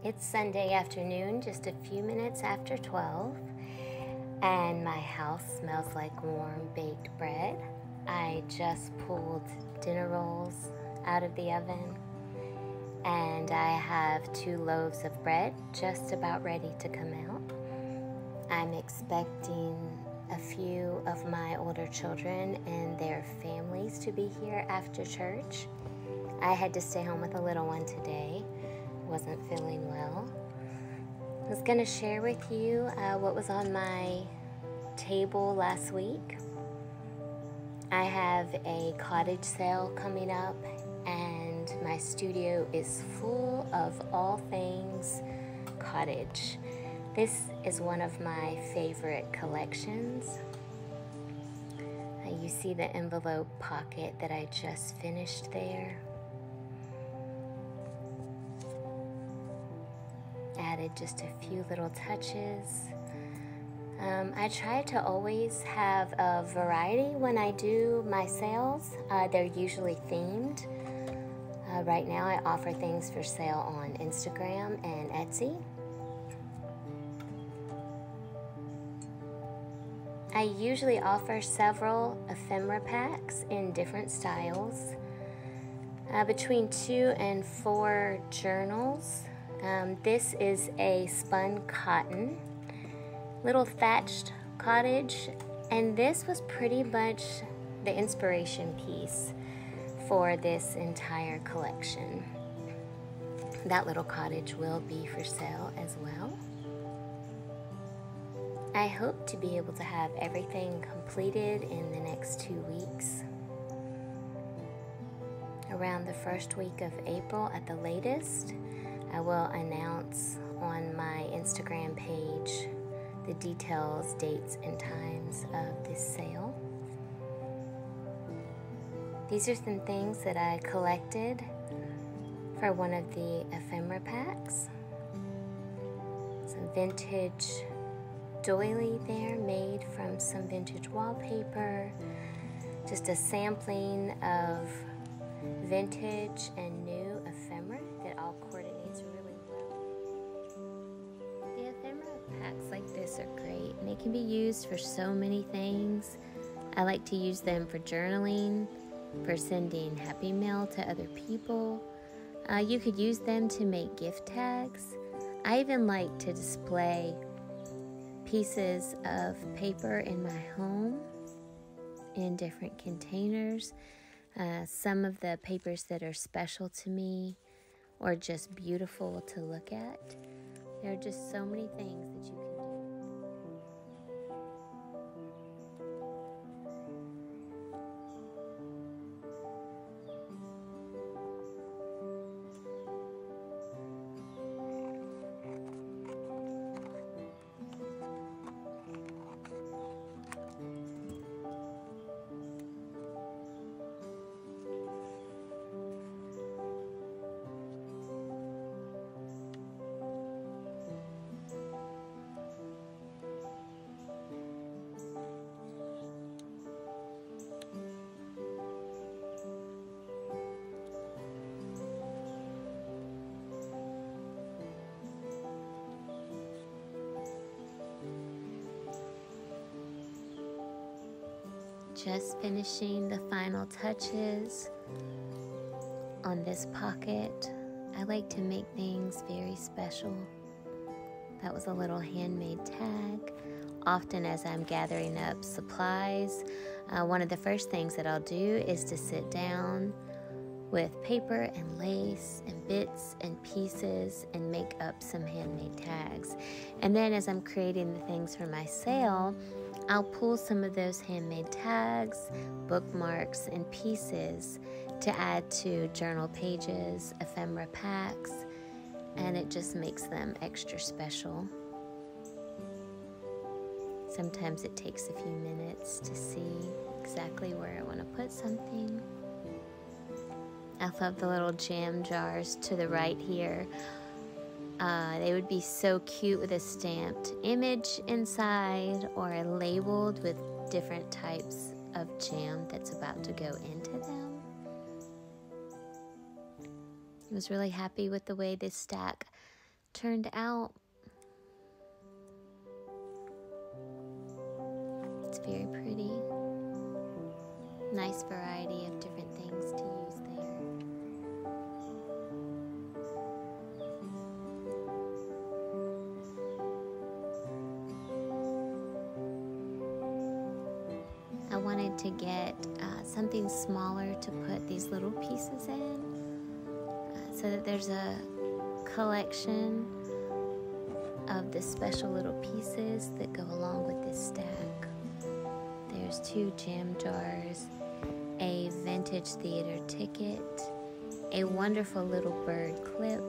It's Sunday afternoon, just a few minutes after 12, and my house smells like warm baked bread. I just pulled dinner rolls out of the oven, and I have 2 loaves of bread just about ready to come out. I'm expecting a few of my older children and their families to be here after church. I had to stay home with a little one today. Wasn't feeling well. I was going to share with you what was on my table last week. I have a cottage sale coming up, and my studio is full of all things cottage. This is one of my favorite collections. You see the envelope pocket that I just finished there. Added just a few little touches. I try to always have a variety when I do my sales. They're usually themed. Right now I offer things for sale on Instagram and Etsy. I usually offer several ephemera packs in different styles. Between 2 and 4 journals. This is a spun cotton, little thatched cottage, and this was pretty much the inspiration piece for this entire collection. That little cottage will be for sale as well. I hope to be able to have everything completed in the next 2 weeks. Around the first week of April at the latest, I will announce on my Instagram page the details, dates, and times of this sale. These are some things that I collected for one of the ephemera packs. Some vintage doily there made from some vintage wallpaper. Just a sampling of vintage and new ephemera that all coordinates really well. The ephemera packs like this are great, and they can be used for so many things. I like to use them for journaling, for sending happy mail to other people. You could use them to make gift tags. I even like to display pieces of paper in my home in different containers. Some of the papers that are special to me or just beautiful to look at. There are just so many things that you can do. Just finishing the final touches on this pocket. I like to make things very special. That was a little handmade tag. Often as I'm gathering up supplies, one of the first things that I'll do is to sit down with paper and lace and bits and pieces and make up some handmade tags. And then as I'm creating the things for my sale, I'll pull some of those handmade tags, bookmarks, and pieces to add to journal pages, ephemera packs, and it just makes them extra special. Sometimes it takes a few minutes to see exactly where I want to put something. I love the little jam jars to the right here. They would be so cute with a stamped image inside or labeled with different types of jam that's about to go into them. I was really happy with the way this stack turned out. It's very pretty. Nice variety of different things to use there. I wanted to get something smaller to put these little pieces in, so that there's a collection of the special little pieces that go along with this stack. There's 2 jam jars, a vintage theater ticket, a wonderful little bird clip,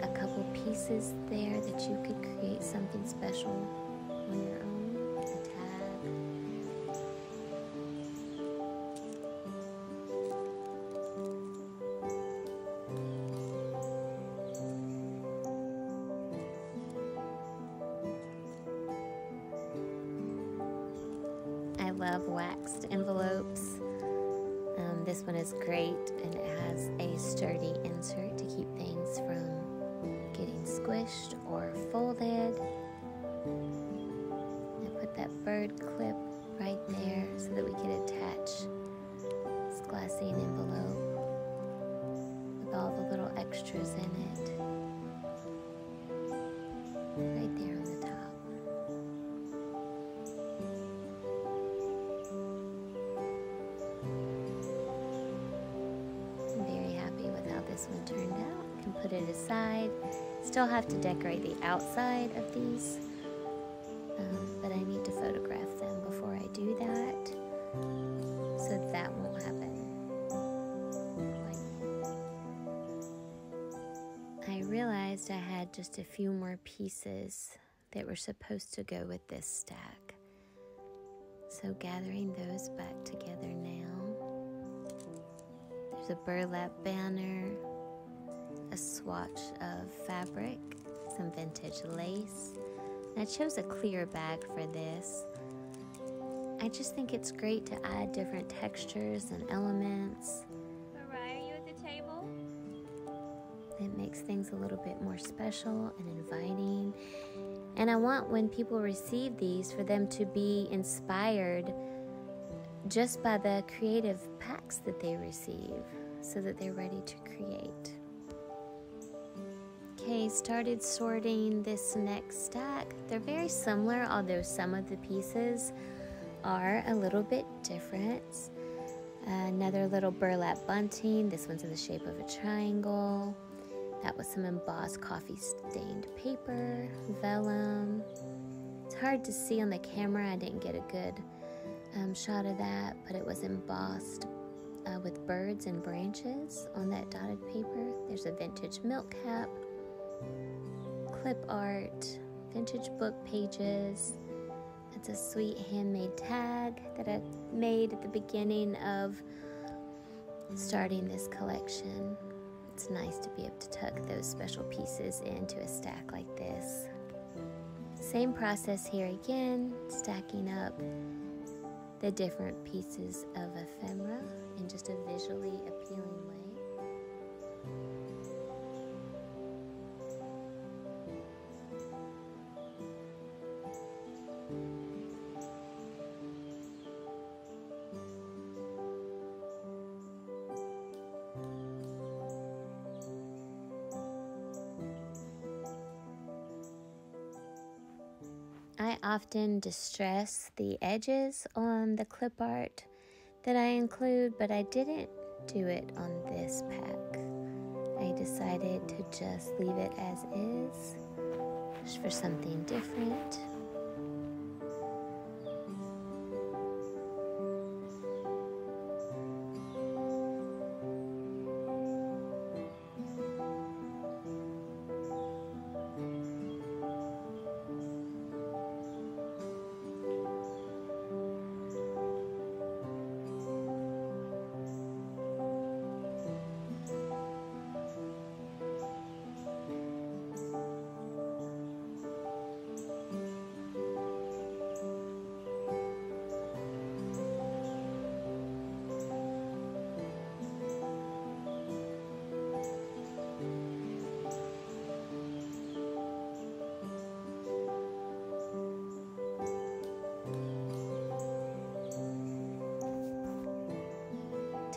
a couple pieces there that you could create something special on your own, a tag. I love waxed envelopes. This one is great, and it has a sturdy insert to keep things from getting squished or folded. I put that bird clip right there so that we could attach this glassine envelope with all the little extras in it right there on the top. This one turned out. I can put it aside. Still have to decorate the outside of these, but I need to photograph them before I do that, so that won't happen. I realized I had just a few more pieces that were supposed to go with this stack, so gathering those back together now. There's a burlap banner, a swatch of fabric, some vintage lace. And I chose a clear bag for this. I just think it's great to add different textures and elements. Mariah, are you at the table? It makes things a little bit more special and inviting. And I want, when people receive these, for them to be inspired just by the creative packs that they receive, so that they're ready to create. Okay, started sorting this next stack. They're very similar, although some of the pieces are a little bit different. Another little burlap bunting. This one's in the shape of a triangle. That was some embossed coffee stained paper, vellum. It's hard to see on the camera. I didn't get a good shot of that, but it was embossed with birds and branches on that dotted paper. There's a vintage milk cap, clip art, vintage book pages. That's a sweet handmade tag that I made at the beginning of starting this collection. It's nice to be able to tuck those special pieces into a stack like this. Same process here again, stacking up the different pieces of ephemera in just a visually appealing way. I often distress the edges on the clip art that I include, but I didn't do it on this pack. I decided to just leave it as is, just for something different.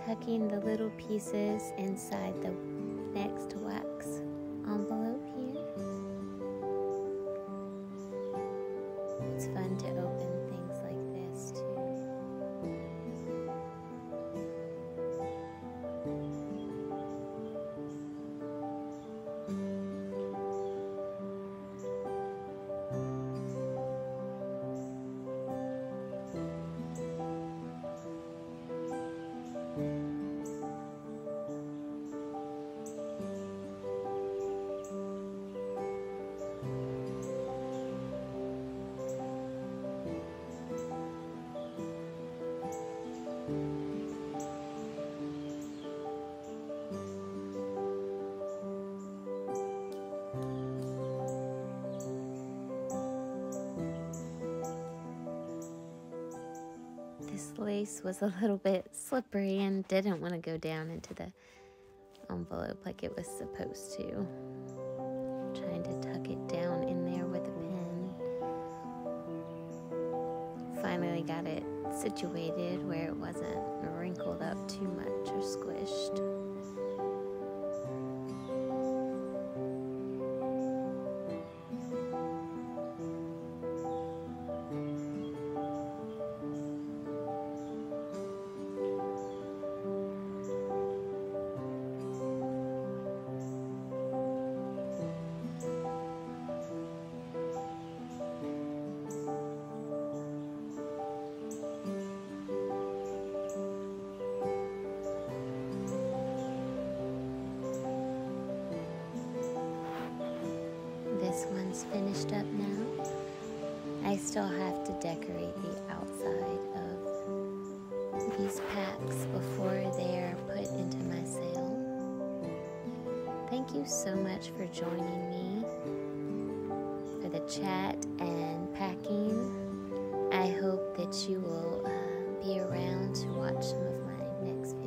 tucking the little pieces inside the next wax envelope here. It's fun to open things like this too. This lace was a little bit slippery and didn't want to go down into the envelope like it was supposed to. Trying to tuck it down in there with a pin. Finally got it situated where it wasn't wrinkled up too much or squished. This one's finished up now. I still have to decorate the outside of these packs before they're put into my sale. Thank you so much for joining me for the chat and packing. I hope that you will be around to watch some of my next videos.